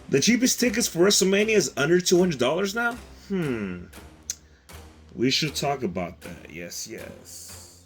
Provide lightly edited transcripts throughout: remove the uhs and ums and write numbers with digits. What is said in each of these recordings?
The cheapest tickets for WrestleMania is under $200 now? We should talk about that. Yes, yes.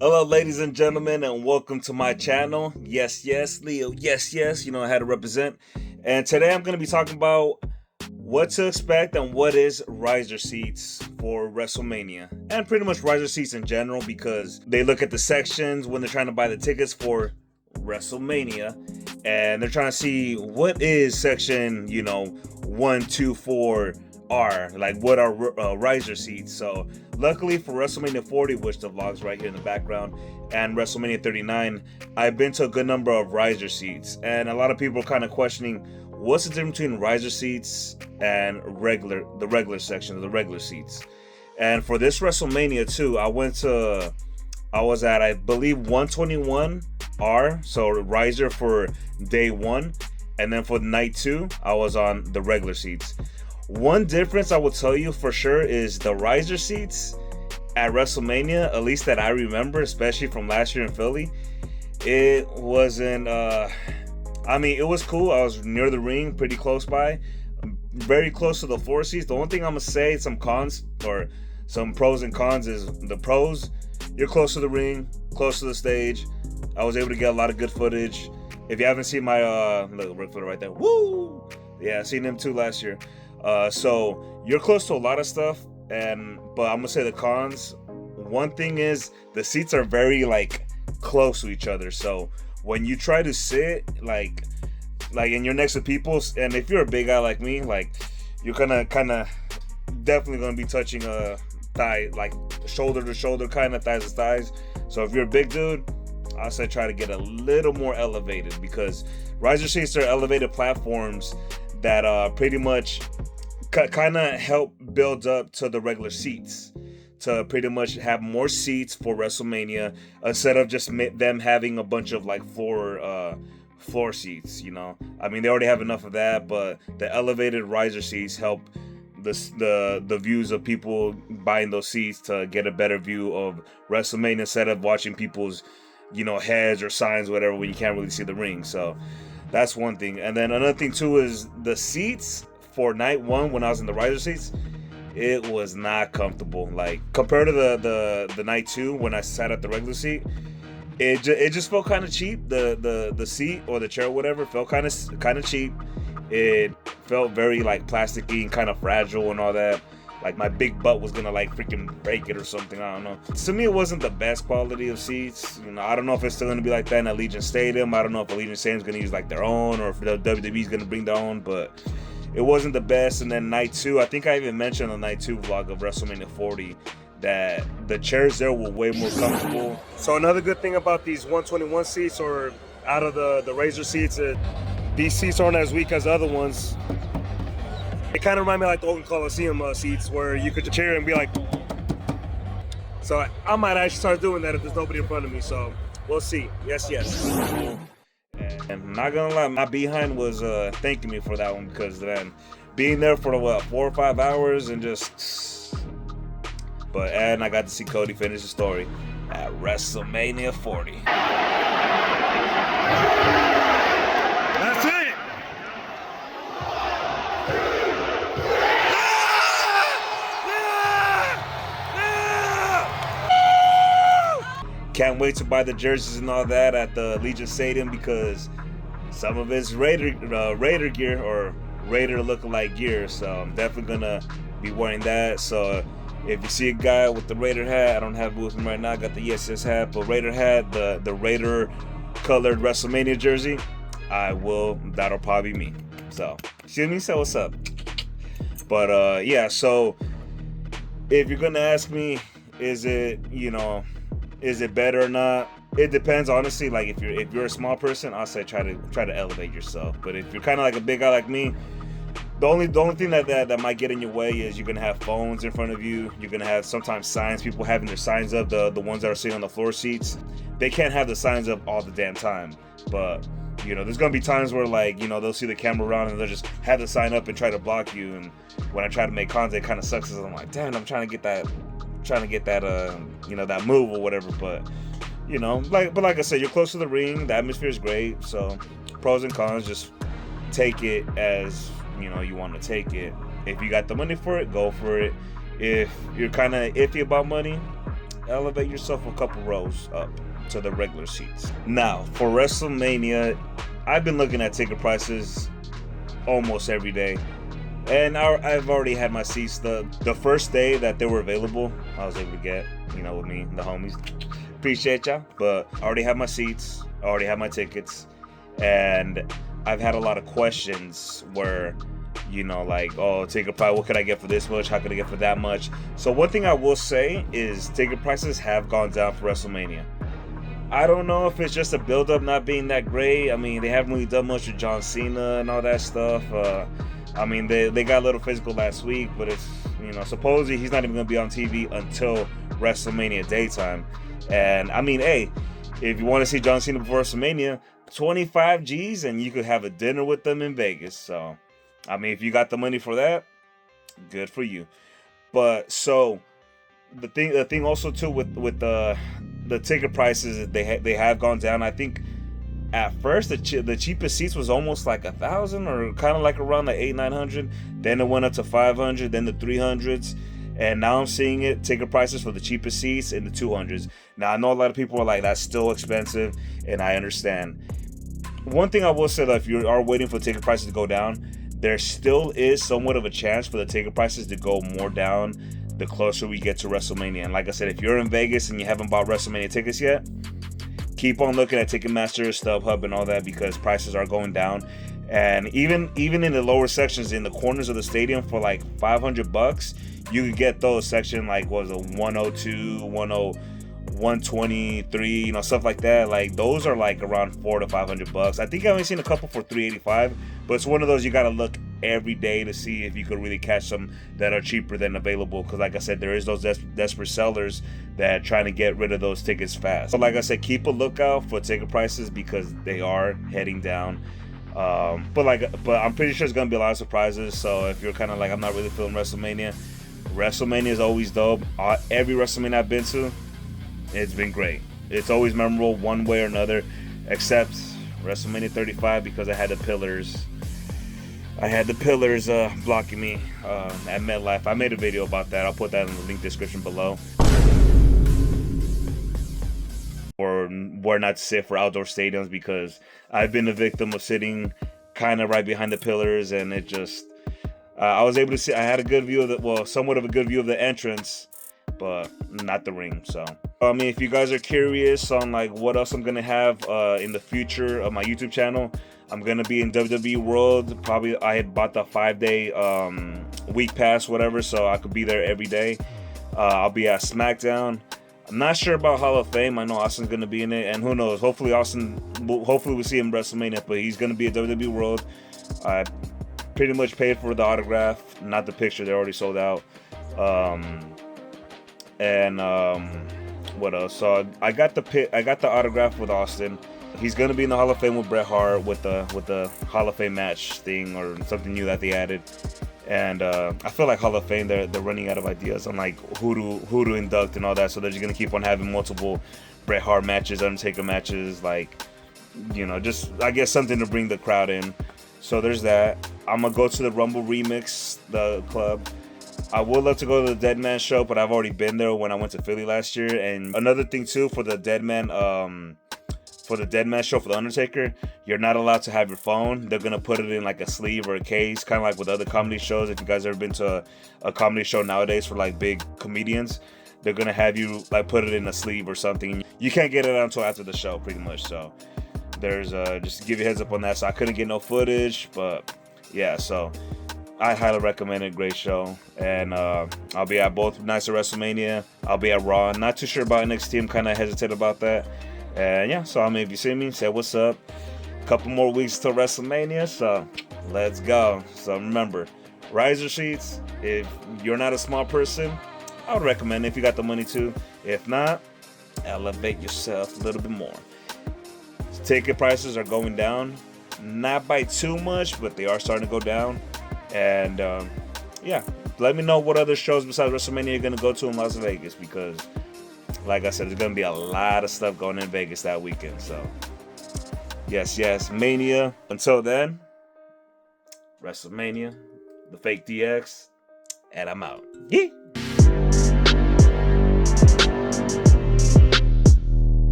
Hello, ladies and gentlemen, and welcome to my channel. Yes, yes, Leo. Yes, yes. You know I had to represent. And today I'm going to be talking about what to expect and what is riser seats for WrestleMania, and pretty much riser seats in general, because they look at the sections when they're trying to buy the tickets for WrestleMania, and they're trying to see what is section 1, 2, 4 are, like what are riser seats. So luckily for WrestleMania 40, which the vlog's right here in the background, and WrestleMania 39, I've been to a good number of riser seats, and a lot of people are kind of questioning what's the difference between riser seats and the regular section of the regular seats. And for this WrestleMania too, I was at, I believe, 121R, so riser for day one, and then for night two, I was on the regular seats. One difference I will tell you for sure is the riser seats at WrestleMania, at least that I remember, especially from last year in Philly, it wasn't, it was cool. I was near the ring, pretty close by, very close to the floor seats. The only thing I'm gonna say, some cons or some pros and cons, is the pros, you're close to the ring, close to the stage. I was able to get a lot of good footage. If you haven't seen my look, Ric Flair right there, woo! Yeah, I seen him too last year. So you're close to a lot of stuff, but I'm gonna say the cons. One thing is the seats are very close to each other. So when you try to sit and you're next to people, and if you're a big guy like me, you're gonna definitely gonna be touching a thigh, shoulder to shoulder, thighs to thighs. So if you're a big dude, I say try to get a little more elevated, because riser seats are elevated platforms that pretty much help build up to the regular seats, to pretty much have more seats for WrestleMania, instead of just them having a bunch of floor seats. They already have enough of that, but the elevated riser seats help the views of people buying those seats to get a better view of WrestleMania, instead of watching people's heads or signs, whatever, when you can't really see the ring. So that's one thing. And then another thing too is the seats for night one, when I was in the riser seats, it was not comfortable. Compared to the night two, when I sat at the regular seat, it just felt kind of cheap. The seat or the chair or whatever felt kind of cheap. It felt very plasticky and kind of fragile and all that. My big butt was gonna freaking break it or something. I don't know. To me, it wasn't the best quality of seats. I don't know if it's still gonna be like that in Allegiant Stadium. I don't know if Allegiant Stadium's gonna use their own, or if the WWE's gonna bring their own, but it wasn't the best. And then night two, I think I even mentioned on the night two vlog of WrestleMania 40 that the chairs there were way more comfortable. So another good thing about these 121 seats, or out of the Razor seats, these seats aren't as weak as the other ones. It kind of reminded me the Oakland Coliseum seats, where you could chair and be so I might actually start doing that if there's nobody in front of me. So we'll see. Yes, yes. And not gonna lie, my behind was thanking me for that one, because then being there for 4 or 5 hours and and I got to see Cody finish the story at WrestleMania 40. That's it. Can't wait to buy the jerseys and all that at the Allegiant Stadium, because some of it's Raider gear, or Raider lookalike gear. So I'm definitely gonna be wearing that. So if you see a guy with the Raider hat, I don't have it with me right now. I got the ESS hat, but Raider hat, the Raider colored WrestleMania jersey, that'll probably be me. So excuse me, so what's up? But yeah. So if you're gonna ask me, is it better or not? It depends, honestly. If you're a small person, I'll say try to elevate yourself. But if you're kind of a big guy like me, the only thing that might get in your way is you're gonna have phones in front of you. You're gonna have sometimes signs, people having their signs up. The ones that are sitting on the floor seats, they can't have the signs up all the damn time. But there's gonna be times where they'll see the camera around and they'll just have the sign up and try to block you. And when I try to make contact, it kind of sucks, because I'm damn, I'm trying to get trying to get that that move or whatever. But like I said, you're close to the ring. The atmosphere is great. So pros and cons, just take it as you want to take it. If you got the money for it, go for it. If you're kind of iffy about money, elevate yourself a couple rows up to the regular seats. Now, for WrestleMania, I've been looking at ticket prices almost every day, and I've already had my seats. The first day that they were available, I was able to get, with me, the homies. Appreciate y'all. But I already have my seats, I already have my tickets, and I've had a lot of questions where, like, oh, ticket price, what could I get for this much? How could I get for that much? So one thing I will say is ticket prices have gone down for WrestleMania. I don't know if it's just a build-up not being that great. I mean, they haven't really done much with John Cena and all that stuff. I mean, they got a little physical last week, but it's, supposedly he's not even going to be on TV until WrestleMania daytime. And, I mean, hey, if you want to see John Cena before WrestleMania, 25 G's and you could have a dinner with them in Vegas. So, I mean, if you got the money for that, good for you. But, so, the thing also, too, with the ticket prices, they have gone down. I think at first the cheapest seats was almost like 1,000 or kind of like around the 800-900. Then it went up to 500, then the 300s, and now I'm seeing ticket prices for the cheapest seats in the 200s. Now I know a lot of people are like, that's still expensive, and I understand. One thing I will say, though, if you are waiting for ticket prices to go down, there still is somewhat of a chance for the ticket prices to go more down the closer we get to WrestleMania. And like I said, if you're in Vegas and you haven't bought WrestleMania tickets yet, keep on looking at Ticketmaster, StubHub, and all that, because prices are going down. And even in the lower sections, in the corners of the stadium, for like $500, you could get those section like, what was it, 102, 123, stuff like that. Like, those are like around $400 to $500. I think I've only seen a couple for $385, but it's one of those you gotta look every day to see if you could really catch some that are cheaper than available, because like I said, there is those desperate sellers that are trying to get rid of those tickets fast. So like I said, keep a lookout for ticket prices because they are heading down. But I'm pretty sure there's gonna be a lot of surprises. So if you're kind of like, I'm not really feeling WrestleMania is always dope. Every WrestleMania I've been to, it's been great. It's always memorable one way or another, except WrestleMania 35, because I had the pillars blocking me at MetLife. I made a video about that. I'll put that in the link description below. Or where not to sit for outdoor stadiums, because I've been a victim of sitting kind of right behind the pillars, and it just I was able to see. I had a good view of somewhat of a good view of the entrance, but not the ring. So I mean, if you guys are curious on like what else I'm gonna have in the future of my YouTube channel, I'm gonna be in WWE World. Probably I had bought the 5-day week pass, whatever, so I could be there every day. I'll be at SmackDown. I'm not sure about Hall of Fame. I know Austin's gonna be in it, and who knows? Hopefully we'll see him WrestleMania, but he's gonna be at WWE World. I pretty much paid for the autograph, not the picture. They already sold out. What else? So I got the autograph with Austin. He's gonna be in the Hall of Fame with Bret Hart with the Hall of Fame match thing, or something new that they added. And I feel like Hall of Fame, they're running out of ideas on like who to induct and all that. So they're just gonna keep on having multiple Bret Hart matches, Undertaker matches, like, just I guess something to bring the crowd in. So there's that. I'm gonna go to the Rumble Remix, the club. I would love to go to the Dead Man show, but I've already been there when I went to Philly last year. And another thing too, for the Dead Man show for the Undertaker, you're not allowed to have your phone. They're gonna put it in like a sleeve or a case, kind of like with other comedy shows. If you guys ever been to a comedy show nowadays for like big comedians, they're gonna have you like put it in a sleeve or something. You can't get it out until after the show, pretty much. So there's just to give you a heads up on that. So I couldn't get no footage, but yeah. So I highly recommend it. Great show. And I'll be at both nights of WrestleMania. I'll be at Raw. Not too sure about NXT. I'm kind of hesitant about that. And yeah, so I mean, if you see me, say what's up. A couple more weeks till WrestleMania, so let's go. So remember, riser seats, if you're not a small person, I would recommend it if you got the money to. If not, elevate yourself a little bit more. Ticket prices are going down, not by too much, but they are starting to go down. And yeah, let me know what other shows besides WrestleMania you're going to go to in Las Vegas, because, like I said, there's going to be a lot of stuff going in Vegas that weekend. So, yes, Mania. Until then, WrestleMania, the fake DX, and I'm out. Yeah.